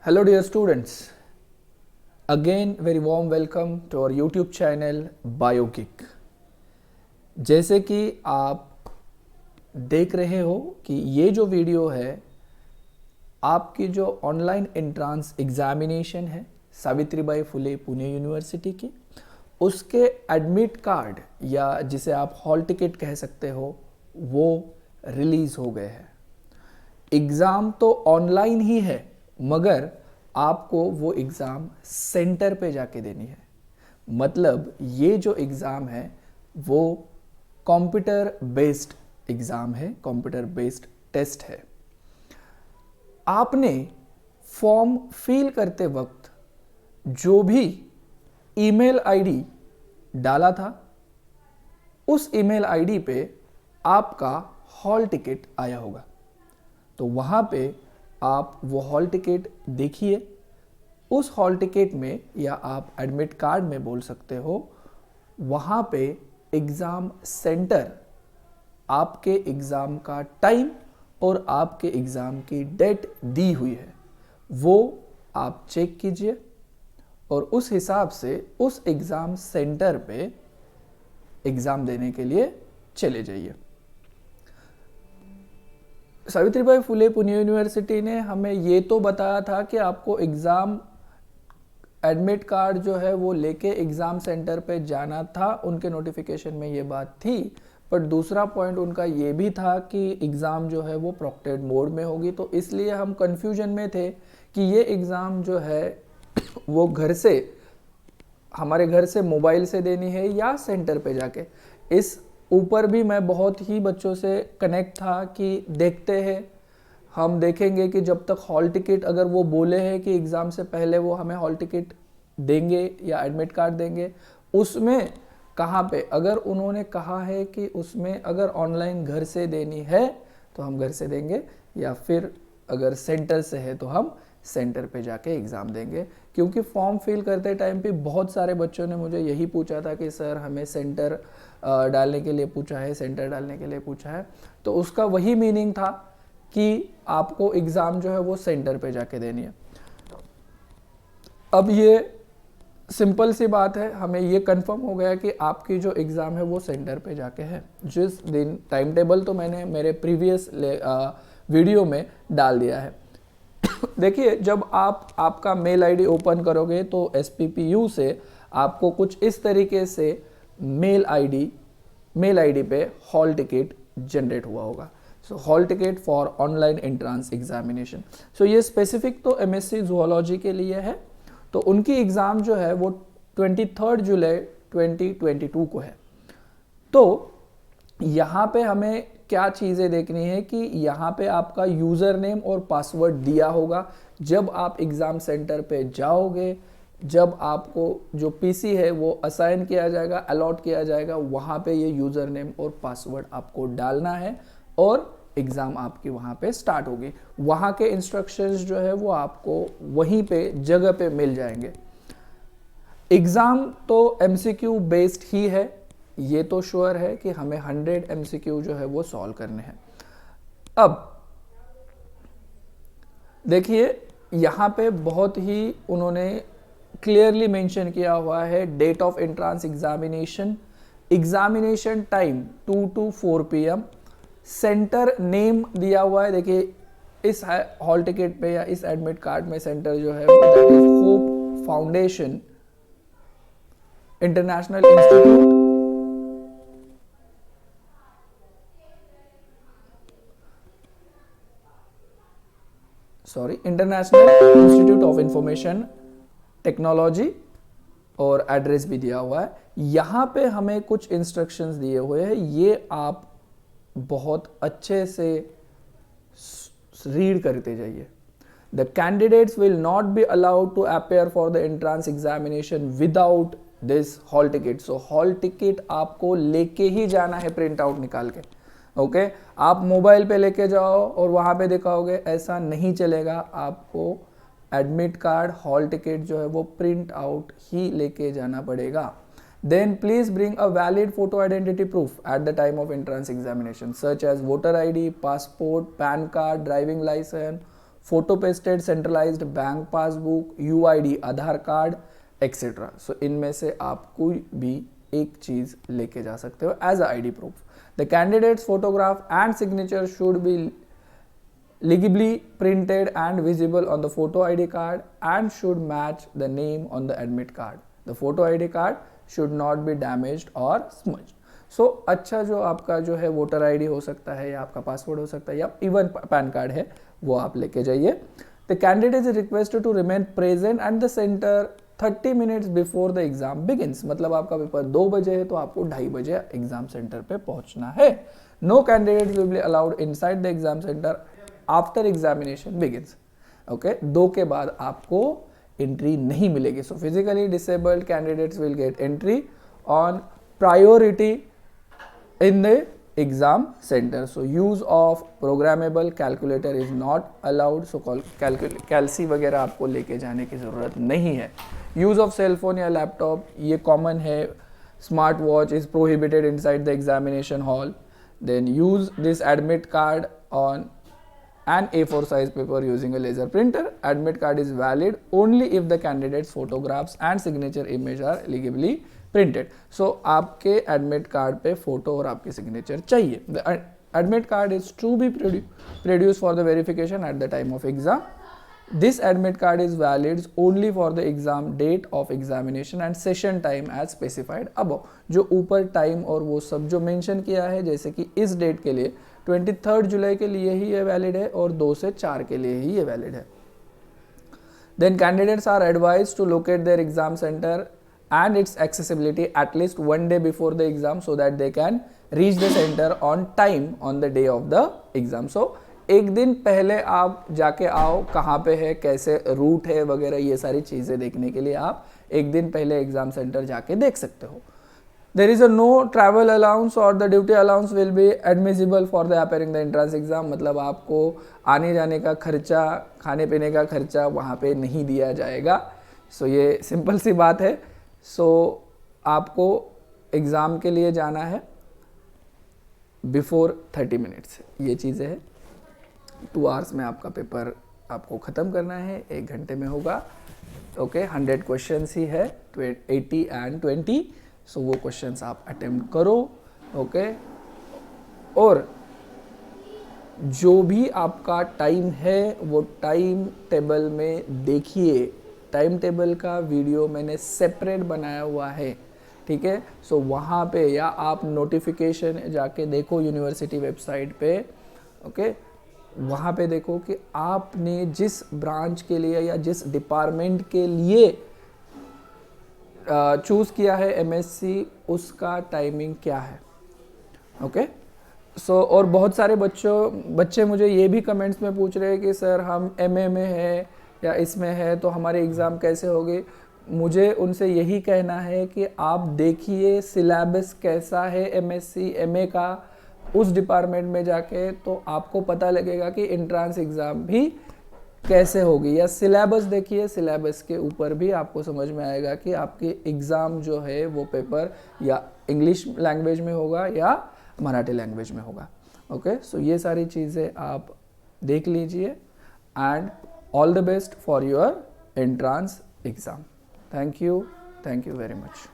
Hello dear students, again very warm welcome to our YouTube channel BioGeek। जैसे कि आप देख रहे हो कि ये जो वीडियो है आपकी जो ऑनलाइन एंट्रेंस एग्जामिनेशन है सावित्रीबाई फुले पुणे यूनिवर्सिटी की, उसके एडमिट कार्ड या जिसे आप हॉल टिकट कह सकते हो वो रिलीज हो गए हैं। एग्ज़ाम तो ऑनलाइन ही है मगर आपको वो एग्ज़ाम सेंटर पे जाके देनी है। मतलब ये जो एग्ज़ाम है वो कंप्यूटर बेस्ड एग्ज़ाम है, कंप्यूटर बेस्ड टेस्ट है। आपने फॉर्म फिल करते वक्त जो भी ईमेल आईडी डाला था उस ईमेल आईडी पे आपका हॉल टिकट आया होगा, तो वहाँ पे आप वो हॉल टिकट देखिए। उस हॉल टिकट में या आप एडमिट कार्ड में बोल सकते हो, वहाँ पे एग्ज़ाम सेंटर, आपके एग्ज़ाम का टाइम और आपके एग्ज़ाम की डेट दी हुई है, वो आप चेक कीजिए और उस हिसाब से उस एग्ज़ाम सेंटर पे एग्ज़ाम देने के लिए चले जाइए। सावित्रीबाई फुले पुणे यूनिवर्सिटी ने हमें ये तो बताया था कि आपको एग्ज़ाम एडमिट कार्ड जो है वो लेके एग्ज़ाम सेंटर पे जाना था, उनके नोटिफिकेशन में ये बात थी। पर दूसरा पॉइंट उनका ये भी था कि एग्ज़ाम जो है वो प्रोक्टेड मोड में होगी, तो इसलिए हम कंफ्यूजन में थे कि ये एग्ज़ाम जो है वो घर से, हमारे घर से मोबाइल से देनी है या सेंटर पे जाके। इस ऊपर भी मैं बहुत ही बच्चों से कनेक्ट था कि देखते हैं, हम देखेंगे कि जब तक हॉल टिकट, अगर वो बोले हैं कि एग्ज़ाम से पहले वो हमें हॉल टिकट देंगे या एडमिट कार्ड देंगे, उसमें कहाँ पे, अगर उन्होंने कहा है कि उसमें अगर ऑनलाइन घर से देनी है तो हम घर से देंगे, या फिर अगर सेंटर से है तो हम सेंटर पे जाके एग्ज़ाम देंगे। क्योंकि फॉर्म फिल करते टाइम पे बहुत सारे बच्चों ने मुझे यही पूछा था कि सर हमें सेंटर डालने के लिए पूछा है, सेंटर डालने के लिए पूछा है। तो उसका वही मीनिंग था कि आपको एग्ज़ाम जो है वो सेंटर पे जाके देनी है। अब ये सिंपल सी बात है, हमें ये कंफर्म हो गया कि आपकी जो एग्ज़ाम है वो सेंटर पे जाके है। जिस दिन टाइम टेबल तो मैंने मेरे प्रीवियस वीडियो में डाल दिया है। देखिए, जब आप आपका मेल आईडी ओपन करोगे तो SPPU से आपको कुछ इस तरीके से मेल आईडी पे हॉल टिकट जनरेट हुआ होगा। So hall ticket for online entrance examination. So ये स्पेसिफिक तो MSc जूलॉजी के लिए है, तो उनकी एग्ज़ाम जो है वो 23 जुलाई 2022 को है। तो यहाँ पे हमें क्या चीज़ें देखनी है कि यहाँ पे आपका यूज़र नेम और पासवर्ड दिया होगा। जब आप एग्ज़ाम सेंटर पे जाओगे, जब आपको जो PC है वो असाइन किया जाएगा, अलॉट किया जाएगा, वहाँ पे ये यूज़र नेम और पासवर्ड आपको डालना है और एग्ज़ाम आपकी वहाँ पे स्टार्ट होगी। वहाँ के इंस्ट्रक्शंस जो है वो आपको वहीं पे जगह पे मिल जाएंगे। एग्ज़ाम तो MCQ बेस्ड ही है, ये तो श्योर है कि हमें 100 MCQ जो है वो सॉल्व करने हैं। अब देखिए, यहाँ पे बहुत ही उन्होंने क्लियरली मेंशन किया हुआ है date of entrance examination, examination time 2 to 4 PM, centre name दिया हुआ है। देखिए, इस हॉल टिकट पे या इस एडमिट कार्ड में सेंटर जो है वो that is hope foundation international institute, international institute of information technology, और एड्रेस भी दिया हुआ है। यहाँ पे हमें कुछ इंस्ट्रक्शंस दिए हुए हैं, ये आप बहुत अच्छे से रीड करते जाइए। The candidates will not be allowed to appear for the entrance examination without this hall ticket. So hall ticket आपको लेके ही जाना है, प्रिंट आउट निकाल के। ओके, आप मोबाइल पे लेके जाओ और वहाँ पे दिखाओगे, ऐसा नहीं चलेगा। आपको एडमिट कार्ड, हॉल टिकट जो है वो प्रिंट आउट ही लेके जाना पड़ेगा। Then please bring a valid photo identity proof at the time of entrance examination such as voter ID, passport, PAN card, driving license, photo pasted centralised bank passbook, UID Aadhaar card etcetera. So इनमें से आप कोई भी एक चीज लेके जा सकते हो as a ID proof. The candidates photograph and signature should be legibly printed and visible on the photo ID card and should match the name on the admit card. The photo ID card should not be damaged or smudged. So अच्छा जो आपका जो है voter ID हो सकता है या आपका पासवर्ड हो सकता है या इवन पैन कार्ड है वो आप लेके जाइए। The candidate is requested to remain present at the center 30 minutes before the exam begins. मतलब आपका पेपर 2 बजे है तो आपको 2:30 बजे एग्जाम सेंटर पे पहुंचना है। No candidates will be allowed inside the exam center after examination begins. Okay, 2 के बाद आपको एंट्री नहीं मिलेगी। So physically disabled candidates will get entry on priority in the exam centre. So use of programmable calculator is not allowed. So calcy वगैरह आपको लेके जाने की ज़रूरत नहीं है। यूज ऑफ सेलफोन या लैपटॉप ये कॉमन है। Smart watch is prohibited inside the examination hall. Then use this admit card on an A4 size paper using a laser printer. Admit card is valid only if the candidate's photographs and signature image are legibly printed. So आपके admit card पे photo और आपकी signature चाहिए। The admit card is to be produced for the verification at the time of exam. This admit card is valid only for the exam date of examination and session time as specified above. जो ऊपर time और वो सब जो mention किया है, जैसे कि इस date के लिए 23 जुलाई के लिए ही ये वैलिड है और 2 से 4 के लिए ही ये वैलिड है। Then candidates are advised to locate their exam center and its accessibility at least 1 day before the exam so that they can reach the center on time on the day of the exam. So एक दिन पहले आप जाके आओ, कहाँ पे है, कैसे रूट है वगैरह, ये सारी चीज़ें देखने के लिए आप एक दिन पहले एग्जाम सेंटर जाके देख सकते हो। There is a no travel allowance or the duty allowance will be admissible for the appearing the entrance exam. मतलब आपको आने जाने का खर्चा, खाने पीने का खर्चा वहाँ पे नहीं दिया जाएगा। सो ये सिंपल सी बात है। सो आपको एग्ज़ाम के लिए जाना है बिफोर 30 मिनट्स, ये चीज़ें हैं। 2 आवर्स में आपका पेपर आपको ख़त्म करना है, 1 घंटे में होगा। ओके, 100 क्वेश्चन ही है, 80 and 20। सो वो क्वेश्चंस आप अटेम्प्ट करो। ओके, और जो भी आपका टाइम है वो टाइम टेबल में देखिए। टाइम टेबल का वीडियो मैंने सेपरेट बनाया हुआ है, ठीक है। सो वहाँ पे या आप नोटिफिकेशन जाके देखो यूनिवर्सिटी वेबसाइट पे। ओके, वहाँ पे देखो कि आपने जिस ब्रांच के लिए या जिस डिपार्टमेंट के लिए चूज़ किया है एमएससी, उसका टाइमिंग क्या है। ओके, सो और बहुत सारे बच्चे मुझे ये भी कमेंट्स में पूछ रहे हैं कि सर हम एमए में है या इसमें है तो हमारे एग्ज़ाम कैसे होंगे। मुझे उनसे यही कहना है कि आप देखिए सिलेबस कैसा है एमएससी एमए का, उस डिपार्टमेंट में जाके तो आपको पता लगेगा कि एंट्रेंस एग्ज़ाम भी कैसे होगी। या सिलेबस देखिए, सिलेबस के ऊपर भी आपको समझ में आएगा कि आपके एग्ज़ाम जो है वो पेपर या इंग्लिश लैंग्वेज में होगा या मराठी लैंग्वेज में होगा। ओके, सो ये सारी चीज़ें आप देख लीजिए and all the best for your entrance exam. Thank you very much.